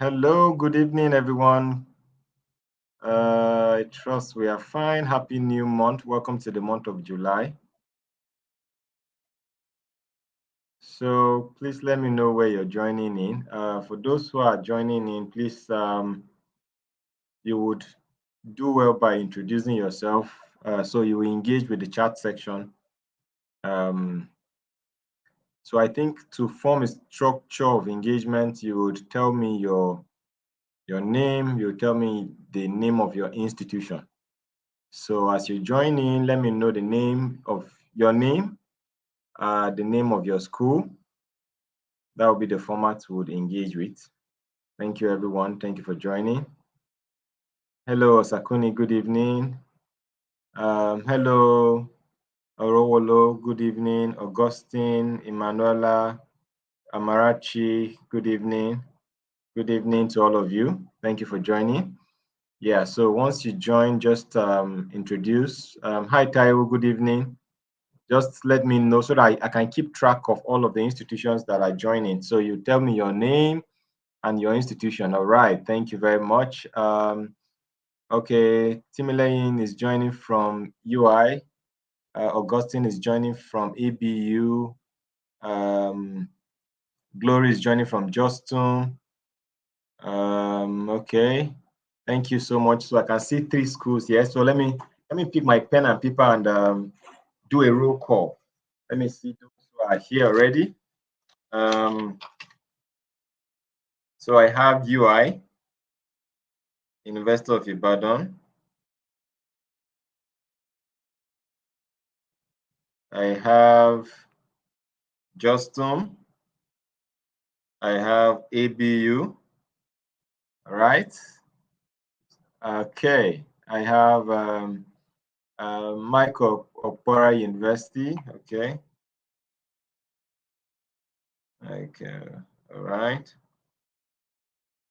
Hello, good evening, everyone. I trust we are fine. Happy new month. Welcome to the month of July. So please let me know where you're joining in. For those who are joining in, please, you would do well by introducing yourself. So you will engage with the chat section. Um, so I think to form a structure of engagement, you would tell me your name. You tell me the name of your institution. So as you join in, let me know the name of your name, the name of your school. That will be the format we would engage with. Thank you, everyone. Thank you for joining. Hello, Sakuni. Good evening. Hello, Orowolo. Good evening. Augustine, Emanuela, Amarachi. Good evening. Good evening to all of you. Thank you for joining. Yeah, so once you join, just introduce. Hi, Taiwo. Good evening. Just let me know so that I can keep track of all of the institutions that are joining. So you tell me your name and your institution. All right, thank you very much. Okay, Timileyin is joining from UI. Augustine is joining from ABU. Glory is joining from Justin. Okay, thank you so much. So I can see 3 schools here. So let me pick my pen and paper and do a roll call. Let me see those who are here already. So I have UI, University of Ibadan. I have Justin. I have ABU. All right. Okay. I have Michael Okpara University. Okay. Okay. All right.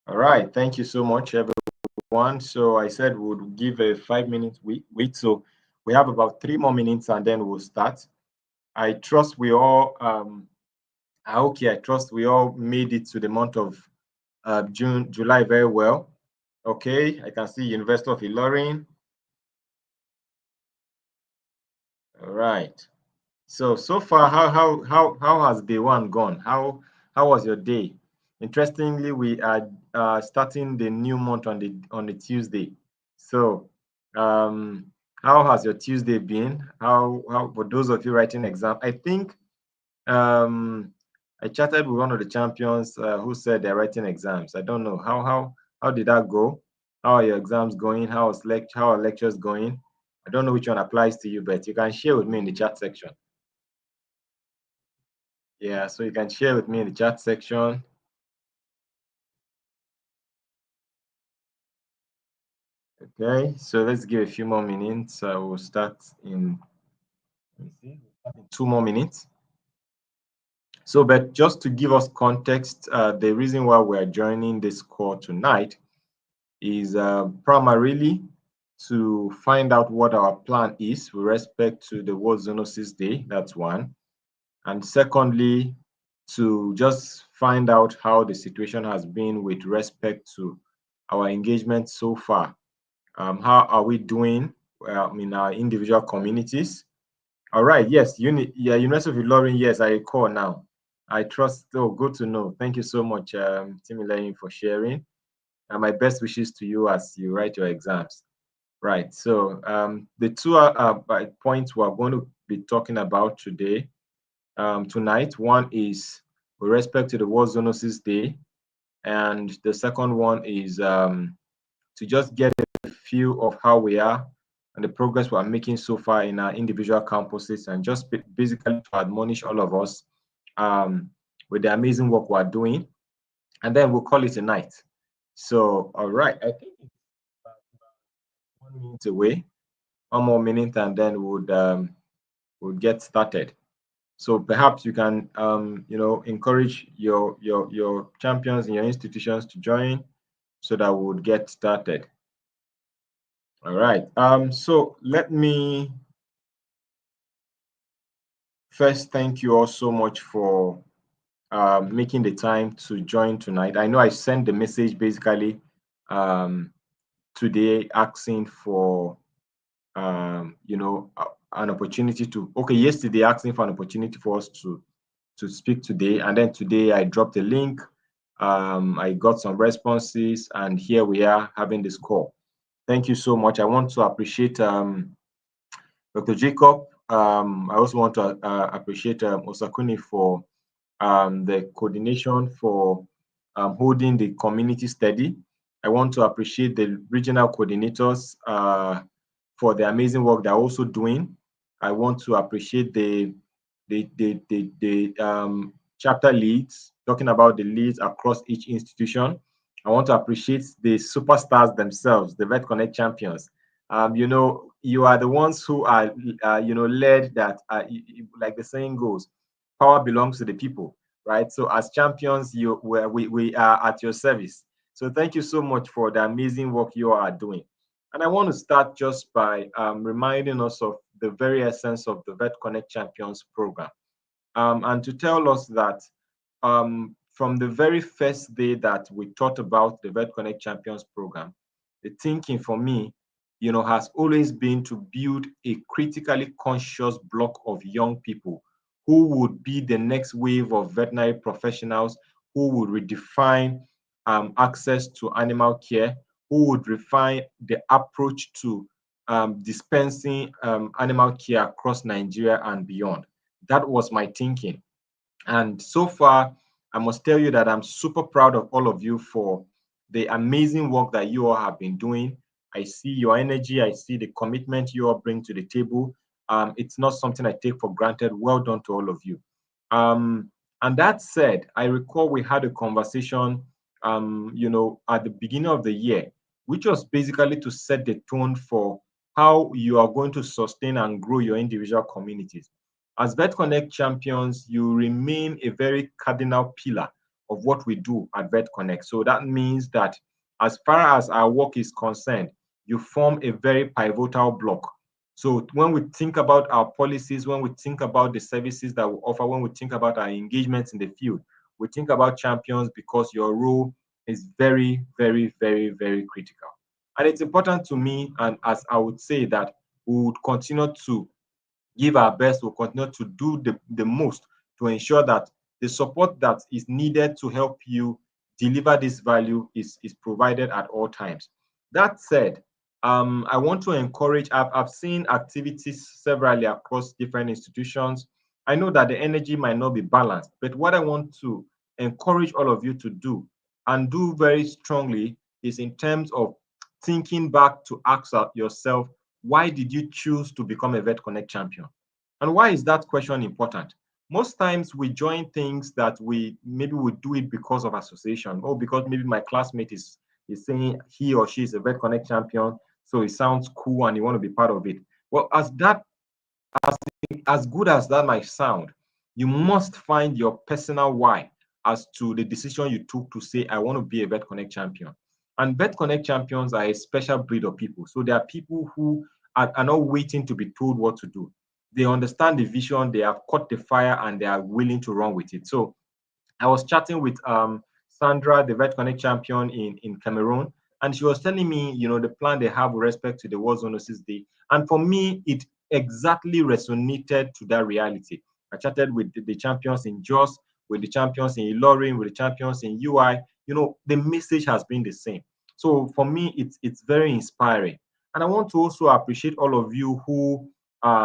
All right. Thank you so much, everyone. So I said we would give a 5-minute wait. So we have about 3 more minutes and then we'll start. I trust we all okay. I trust we all made it to the month of July very well. Okay, I can see University of Ilorin. All right. So far, how has day one gone? How was your day? Interestingly, we are starting the new month on the Tuesday. So, how has your Tuesday been? How for those of you writing exam? I think I chatted with one of the champions who said they're writing exams. I don't know how did that go? How are your exams going? How are lectures going? I don't know which one applies to you, but you can share with me in the chat section. Yeah, so you can share with me in the chat section. Okay, so let's give a few more minutes. We'll start in, let me see, 2 more minutes. So, but just to give us context, the reason why we're joining this call tonight is primarily to find out what our plan is with respect to the World Zoonosis Day. That's one. And secondly, to just find out how the situation has been with respect to our engagement so far. How are we doing in our individual communities? All right, yes, University of Ilorin, yes, I recall now. I trust, oh, good to know. Thank you so much, Timileyin, for sharing. And my best wishes to you as you write your exams. Right, so the two points we're going to be talking about today, tonight, one is with respect to the World Zoonosis Day, and the second one is to just get a feel of how we are and the progress we're making so far in our individual campuses, and just basically to admonish all of us with the amazing work we're doing. And then we'll call it a night. So, all right, I think it's about 1 minute away, 1 more minute, and then we'll get started. So perhaps you can, encourage your champions in your institutions to join, so that we would get started. All right. So let me first thank you all so much for making the time to join tonight. I know I sent the message basically today asking for an opportunity to, okay, yesterday asking for an opportunity for us to speak today, and then today I dropped a link. I got some responses, and here we are having this call. Thank you so much. I want to appreciate Dr. Jacob. I also want to appreciate Osakuni for the coordination for holding the community steady. I want to appreciate the regional coordinators for the amazing work they're also doing. I want to appreciate the chapter leads, talking about the leads across each institution. I want to appreciate the superstars themselves, the Vet Connect champions. You are the ones who are, led that, like the saying goes, power belongs to the people, right? So as champions, we are at your service. So thank you so much for the amazing work you are doing. And I want to start just by reminding us of the very essence of the Vet Connect Champions program, and to tell us that from the very first day that we thought about the Vet Connect Champions program, the thinking for me, has always been to build a critically conscious block of young people who would be the next wave of veterinary professionals who would redefine access to animal care, who would refine the approach to dispensing animal care across Nigeria and beyond. That was my thinking. And so far, I must tell you that I'm super proud of all of you for the amazing work that you all have been doing. I see your energy, I see the commitment you all bring to the table. It's not something I take for granted. Well done to all of you. And that said, I recall we had a conversation, at the beginning of the year, which was basically to set the tone for how you are going to sustain and grow your individual communities. As Vet Connect champions, you remain a very cardinal pillar of what we do at Vet Connect. So that means that as far as our work is concerned, you form a very pivotal block. So when we think about our policies, when we think about the services that we offer, when we think about our engagements in the field, we think about champions because your role is very, very, very, very critical. And it's important to me, and as I would say that we would continue to give our best, we'll continue to do the most to ensure that the support that is needed to help you deliver this value is provided at all times. That said, I want to encourage, I've seen activities severally across different institutions. I know that the energy might not be balanced, but what I want to encourage all of you to do and do very strongly is in terms of thinking back to ask yourself, why did you choose to become a Vet Connect champion? And why is that question important? Most times we join things that we do it because of association, or because maybe my classmate is saying he or she is a Vet Connect champion, so it sounds cool and you want to be part of it. Well, as good as that might sound, you must find your personal why as to the decision you took to say, I want to be a Vet Connect champion. And Vet Connect champions are a special breed of people. So there are people who are not waiting to be told what to do. They understand the vision, they have caught the fire, and they are willing to run with it. So I was chatting with Sandra, the Vet Connect champion in Cameroon, and she was telling me, the plan they have with respect to the World Zoonosis Day. And for me, it exactly resonated to that reality. I chatted with the champions in Jos, with the champions in Ilorin, with the champions in UI. The message has been the same. So for me, it's very inspiring. And I want to also appreciate all of you who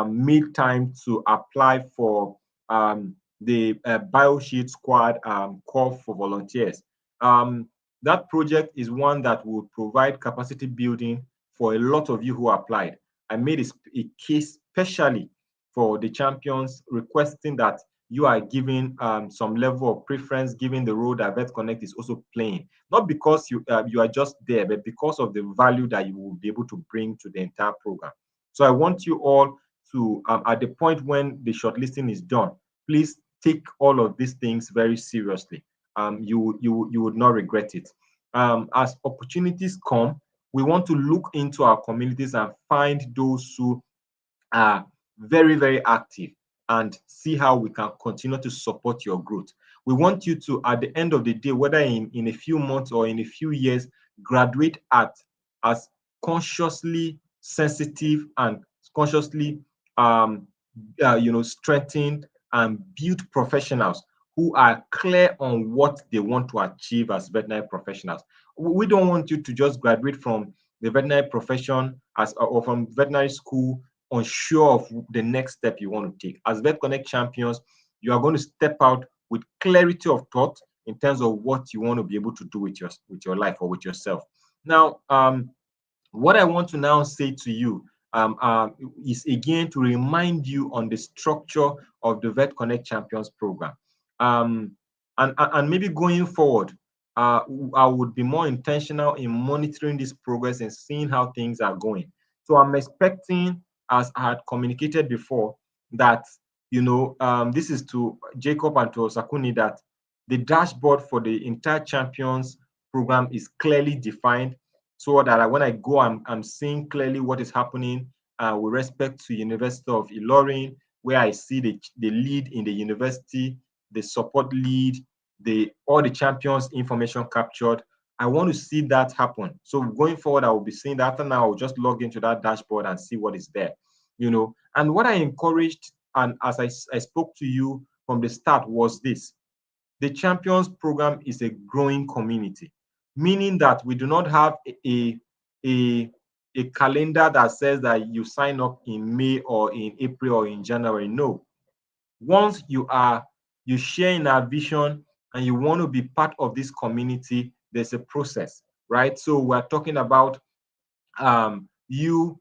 made time to apply for the BioSheet Squad call for volunteers. That project is one that will provide capacity building for a lot of you who applied. I made a case specially for the champions, requesting that you are given some level of preference given the role that Vet Connect is also playing. Not because you are just there, but because of the value that you will be able to bring to the entire program. So I want you all to, at the point when the shortlisting is done, please take all of these things very seriously. You would not regret it. As opportunities come, we want to look into our communities and find those who are very, very active and see how we can continue to support your growth. We want you to, at the end of the day, whether in a few months or in a few years, graduate as consciously sensitive and consciously strengthened and built professionals who are clear on what they want to achieve as veterinary professionals. We don't want you to just graduate from the veterinary profession or from veterinary school unsure of the next step you want to take. As Vet Connect champions, you are going to step out with clarity of thought in terms of what you want to be able to do with your life or with yourself. Now, what I want to now say to you is again to remind you on the structure of the Vet Connect Champions program. And maybe going forward, I would be more intentional in monitoring this progress and seeing how things are going. So I'm expecting, as I had communicated before, that this is to Jacob and to Osakuni, that the dashboard for the entire champions program is clearly defined, so that when I go, I'm seeing clearly what is happening with respect to University of Ilorin, where I see the lead in the university, the support lead, all the champions information captured. I want to see that happen. So going forward, I will be seeing that. After now, I'll just log into that dashboard and see what is there. And what I encouraged, and as I spoke to you from the start, was this: the champions program is a growing community, meaning that we do not have a calendar that says that you sign up in May or in April or in January. No. Once you share in our vision and you want to be part of this community, there's a process, right? So we're talking about you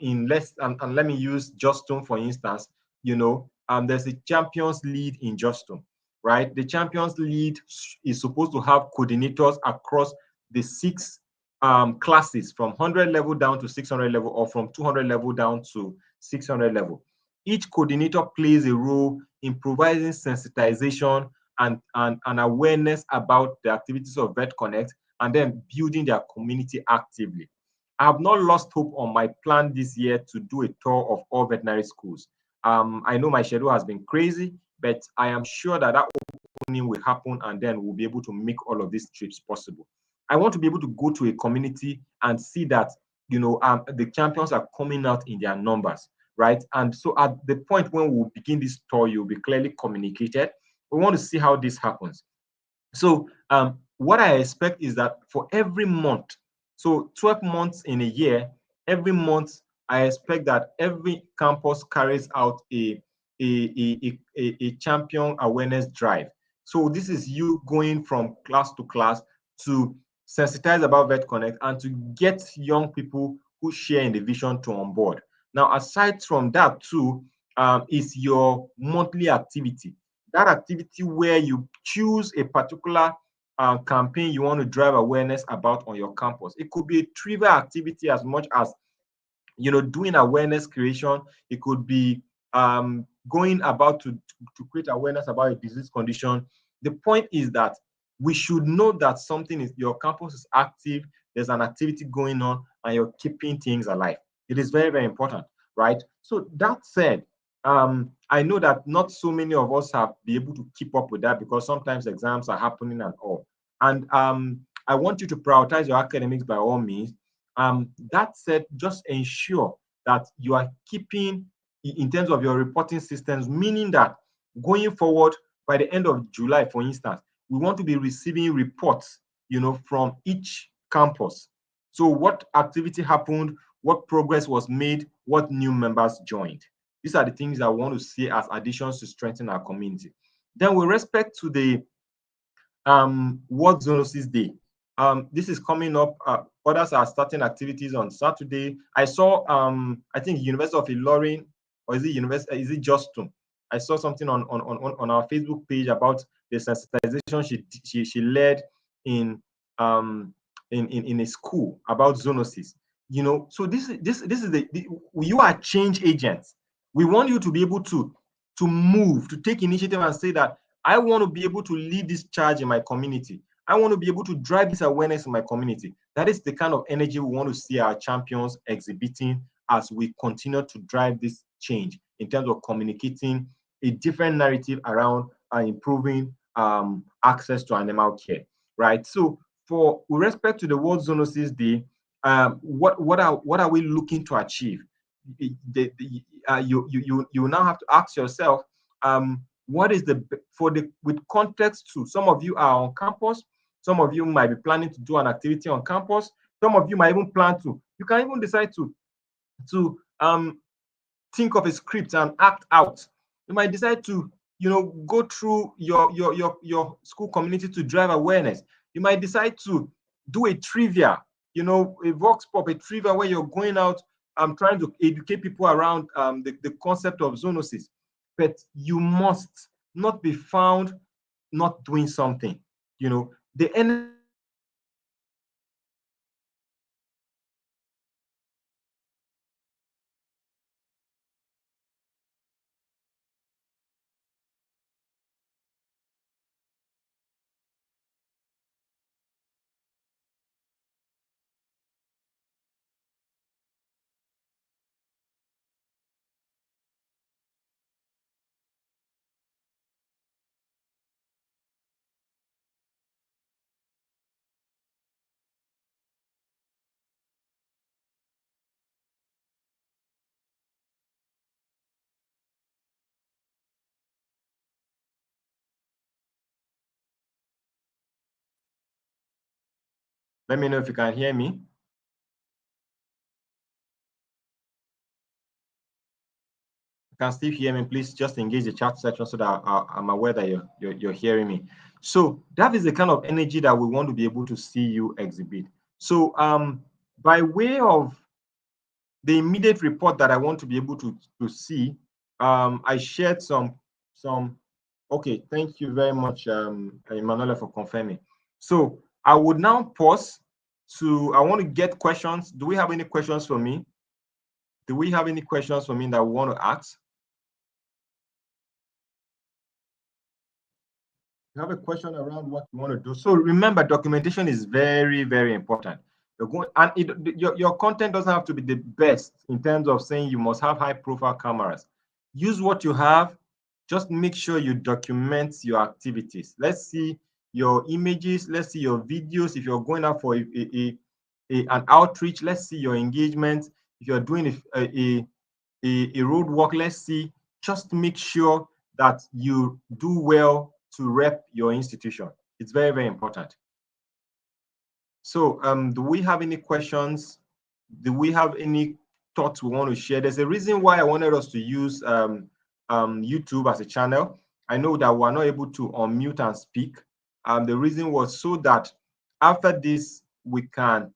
in less, and let me use Justum for instance. There's a champions lead in Justum, right? The champions lead is supposed to have coordinators across the 6 classes, from 100 level down to 600 level, or from 200 level down to 600 level. Each coordinator plays a role in providing sensitization and awareness about the activities of Vet Connect, and then building their community actively. I have not lost hope on my plan this year to do a tour of all veterinary schools. I know my schedule has been crazy, but I am sure that opening will happen, and then we'll be able to make all of these trips possible. I want to be able to go to a community and see that the champions are coming out in their numbers, right? And so at the point when we begin this tour, you'll be clearly communicated. We want to see how this happens. So what I expect is that for every month, so 12 months in a year, every month I expect that every campus carries out a champion awareness drive. So this is you going from class to class to sensitize about Vet Connect and to get young people who share in the vision to on board. Now, aside from that too, is your monthly activity. That activity where you choose a particular campaign you want to drive awareness about on your campus. It could be a trivial activity as much as doing awareness creation. It could be going about to create awareness about a disease condition. The point is that we should know that something is, your campus is active, there's an activity going on, and you're keeping things alive. It is very, very important, right? So that said, I know that not so many of us have been able to keep up with that because sometimes exams are happening and all. And I want you to prioritize your academics by all means. That said, just ensure that you are keeping in terms of your reporting systems, meaning that going forward, by the end of July, for instance, we want to be receiving reports, from each campus. So what activity happened, what progress was made, what new members joined. These are the things I want to see as additions to strengthen our community. Then with respect to the World Zoonosis Day, this is coming up. Others are starting activities on Saturday. I saw, I think University of Ilorin, or is it Justum? I saw something on our Facebook page about the sensitization she led in a school about zoonosis. So this is you are change agents. We want you to be able to move, to take initiative and say that I want to be able to lead this charge in my community. I want to be able to drive this awareness in my community. That is the kind of energy we want to see our champions exhibiting as we continue to drive this change in terms of communicating a different narrative around improving access to animal care, right? So with respect to the World Zoonosis Day, what are we looking to achieve? You now have to ask yourself, what is with context to some of you are on campus, some of you might be planning to do an activity on campus, some of you might even you can even decide to think of a script and act out. You might decide to go through your school community to drive awareness. You might decide to do a trivia, a vox pop, a trivia where you're going out trying to educate people around the concept of zoonosis. But you must not be found not doing something. The energy Let me know if you can hear me. Can still hear me, please just engage the chat section so that I'm aware that you're hearing me. So that is the kind of energy that we want to be able to see you exhibit. So by way of the immediate report that I want to be able to see, I shared some. Okay, thank you very much, Emanuela, for confirming. So I would now pause I want to get questions. Do we have any questions for me? Do we have any questions for me that we want to ask? You have a question around what you want to do. So remember, documentation is very, very important. You're going, and your content doesn't have to be the best in terms of saying you must have high profile cameras. Use what you have. Just make sure you document your activities. Let's see your images. Let's see your videos. If you're going out for an outreach, let's see your engagement. If you're doing a road walk, let's see. Just make sure that you do well to rep your institution. It's very, very important. So do we have any questions? Do we have any thoughts we want to share? There's a reason why I wanted us to use YouTube as a channel. I know that we're not able to unmute and speak. The reason was so that after this, we can,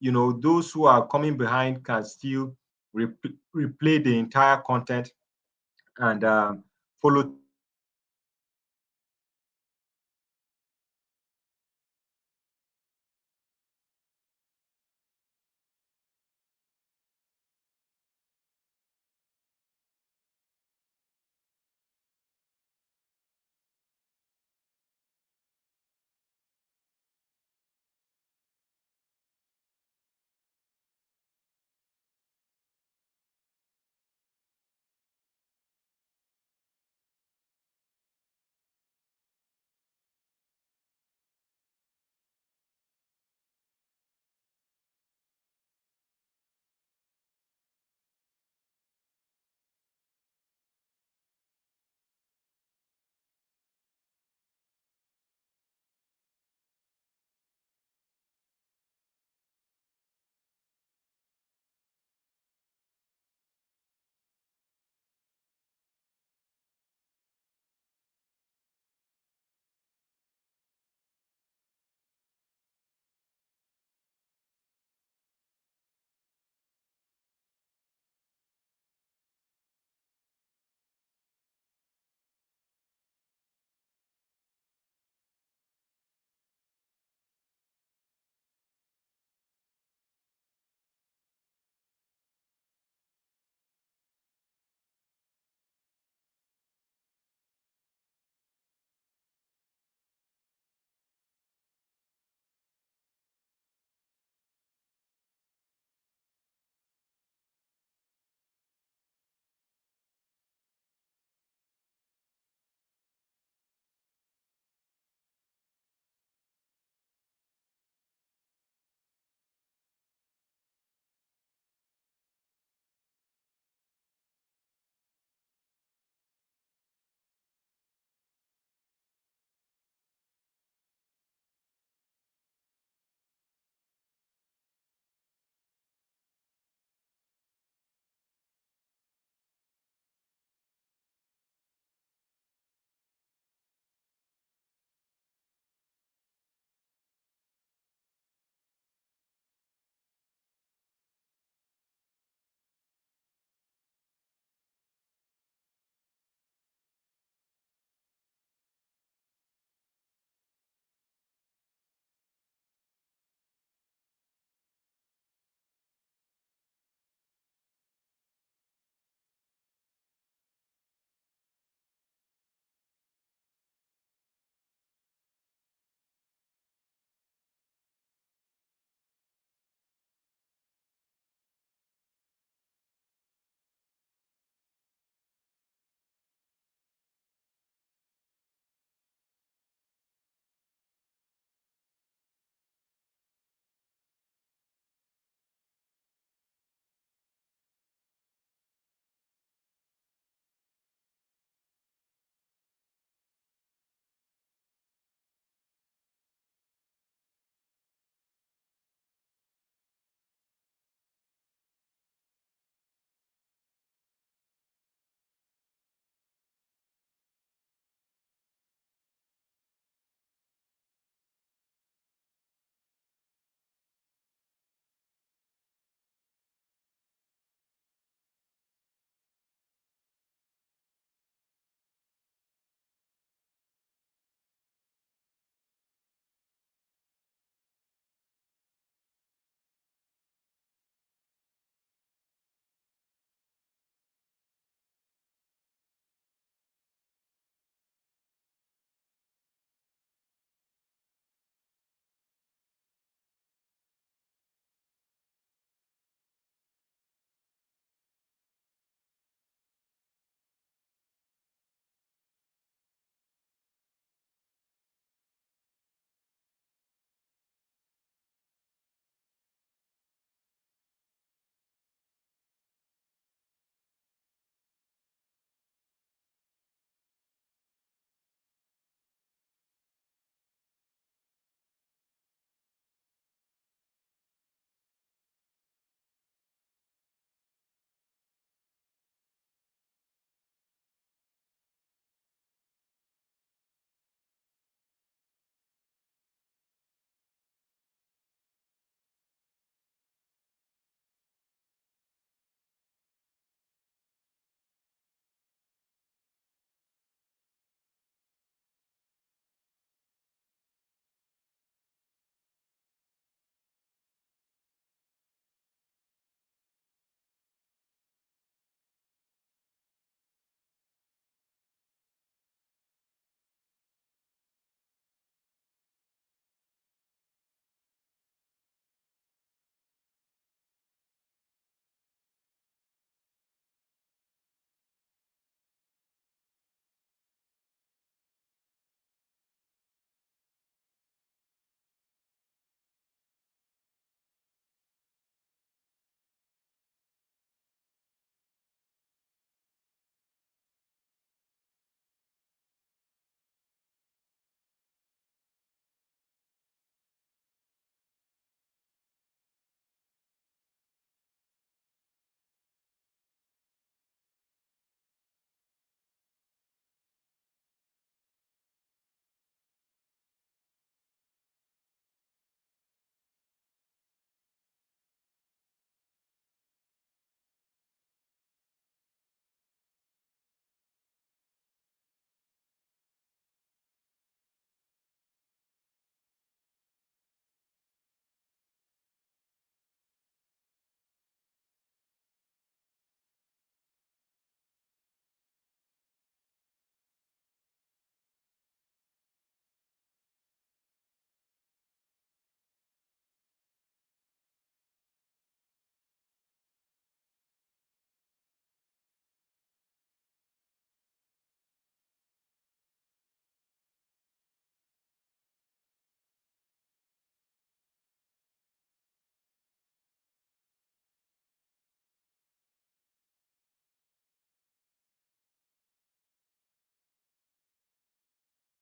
those who are coming behind can still replay the entire content and follow